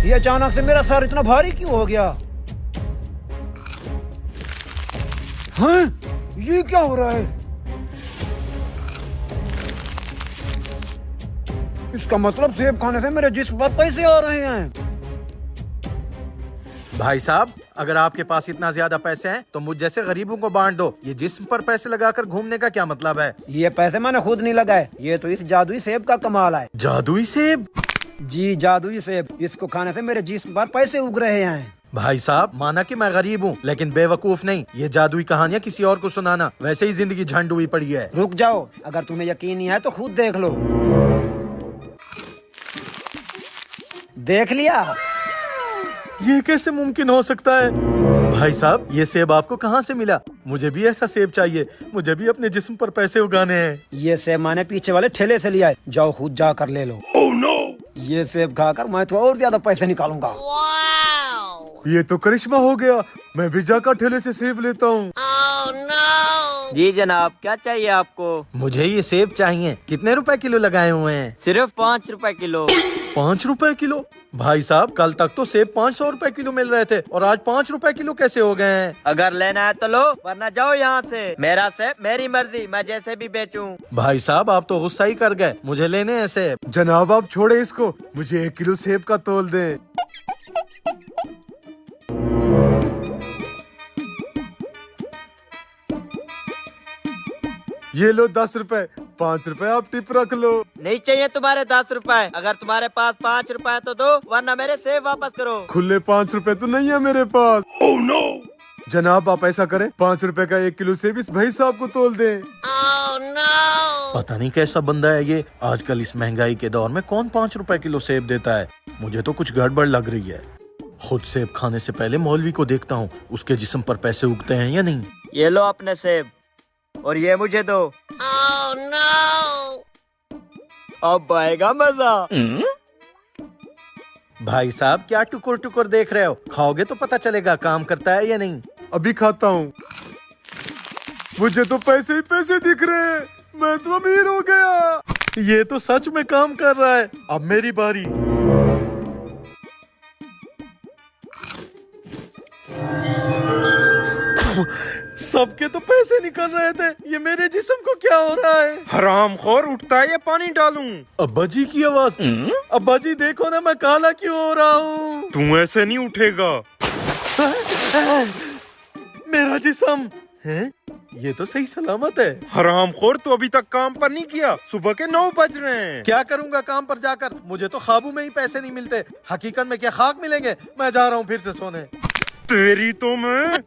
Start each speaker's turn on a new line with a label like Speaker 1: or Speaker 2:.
Speaker 1: ये अचानक से मेरा सर इतना भारी क्यों हो गया? हाँ, ये क्या हो रहा है? इसका मतलब सेब खाने से मेरे जिस्म पर पैसे आ रहे हैं।
Speaker 2: भाई साहब, अगर आपके पास इतना ज्यादा पैसे हैं तो मुझ जैसे गरीबों को बांट दो। ये जिस्म पर पैसे लगाकर घूमने का क्या मतलब है?
Speaker 1: ये पैसे मैंने खुद नहीं लगाए, ये तो इस जादुई सेब का कमाल है।
Speaker 2: जादुई सेब?
Speaker 1: जी, जादुई सेब। इसको खाने से मेरे जिस्म पर पैसे उग रहे हैं।
Speaker 2: भाई साहब, माना कि मैं गरीब हूँ लेकिन बेवकूफ नहीं। ये जादुई कहानियाँ किसी और को सुनाना, वैसे ही जिंदगी झंड हुई पड़ी है।
Speaker 1: रुक जाओ, अगर तुम्हें यकीन नहीं है तो खुद देख लो। देख लिया?
Speaker 2: ये कैसे मुमकिन हो सकता है? भाई साहब, ये सेब आपको कहाँ से मिला? मुझे भी ऐसा सेब चाहिए, मुझे भी अपने जिस्म पर पैसे उगाने हैं।
Speaker 1: ये सेब मैंने पीछे वाले ठेले से लिया है, जाओ खुद जा कर ले लो।
Speaker 2: Oh, no!
Speaker 1: ये सेब खाकर मैं तो और ज्यादा पैसे निकालूंगा।
Speaker 2: ये तो करिश्मा हो गया, मैं भी जाकर ठेले से सेब लेता हूँ।
Speaker 3: जी जनाब, क्या चाहिए आपको?
Speaker 2: मुझे ये सेब चाहिए। कितने रुपए किलो लगाए हुए हैं?
Speaker 3: सिर्फ 5 रुपए किलो।
Speaker 2: 5 रुपए किलो? भाई साहब, कल तक तो सेब 500 रुपए किलो मिल रहे थे और आज 5 रुपए किलो कैसे हो गए हैं?
Speaker 3: अगर लेना है तो लो, वरना जाओ यहाँ से। मेरा सेब मेरी मर्जी, मैं जैसे भी बेचूं।
Speaker 2: भाई साहब, आप तो गुस्सा ही कर गए। मुझे लेने हैं सेब।
Speaker 4: जनाब आप छोड़े इसको, मुझे 1 किलो सेब का तोल दें। ये लो 10 रुपए, 5 रुपए आप टिप रख लो।
Speaker 3: नहीं चाहिए तुम्हारे 10 रुपए। अगर तुम्हारे पास 5 रुपए तो दो, वरना मेरे सेब वापस करो।
Speaker 4: खुले 5 रुपए तो नहीं है मेरे पास।
Speaker 2: Oh, no!
Speaker 4: जनाब आप ऐसा करें, 5 रुपए का 1 किलो सेब इस भाई साहब को तोल दें।
Speaker 2: पता नहीं कैसा बंदा है ये। आजकल इस महंगाई के दौर में कौन 5 रुपए किलो सेब देता है? मुझे तो कुछ गड़बड़ लग रही है। खुद सेब खाने से पहले मौलवी को देखता हूँ, उसके जिस्म पर पैसे उगते हैं या नहीं।
Speaker 3: ये लो अपने सेब, और ये मुझे दो। अब आएगा मजा।
Speaker 2: भाई साहब, क्या टुकुर टुकुर देख रहे हो? खाओगे तो पता चलेगा काम करता है या नहीं।
Speaker 4: अभी खाता हूँ। मुझे तो पैसे ही पैसे दिख रहे हैं, मैं तो अमीर हो गया।
Speaker 2: ये तो सच में काम कर रहा है। अब मेरी बारी। सबके तो पैसे निकल रहे थे, ये मेरे जिस्म को क्या हो रहा है?
Speaker 4: हरामखोर, उठता है ये पानी डालूं।
Speaker 2: अब्बा जी की आवाज। अब्बा जी देखो ना, मैं काला क्यों हो रहा हूँ?
Speaker 4: तू ऐसे नहीं उठेगा।
Speaker 2: मेरा जिस्म है, ये तो सही सलामत है।
Speaker 4: हरामखोर, तो अभी तक काम पर नहीं किया। सुबह के 9 बज रहे हैं।
Speaker 2: क्या करूंगा काम पर जाकर? मुझे तो ख्वाबों में ही पैसे नहीं मिलते। हकीकत में क्या खाक मिलेंगे? मैं जा रहा हूँ फिर से सोने।
Speaker 4: तेरी तो मैं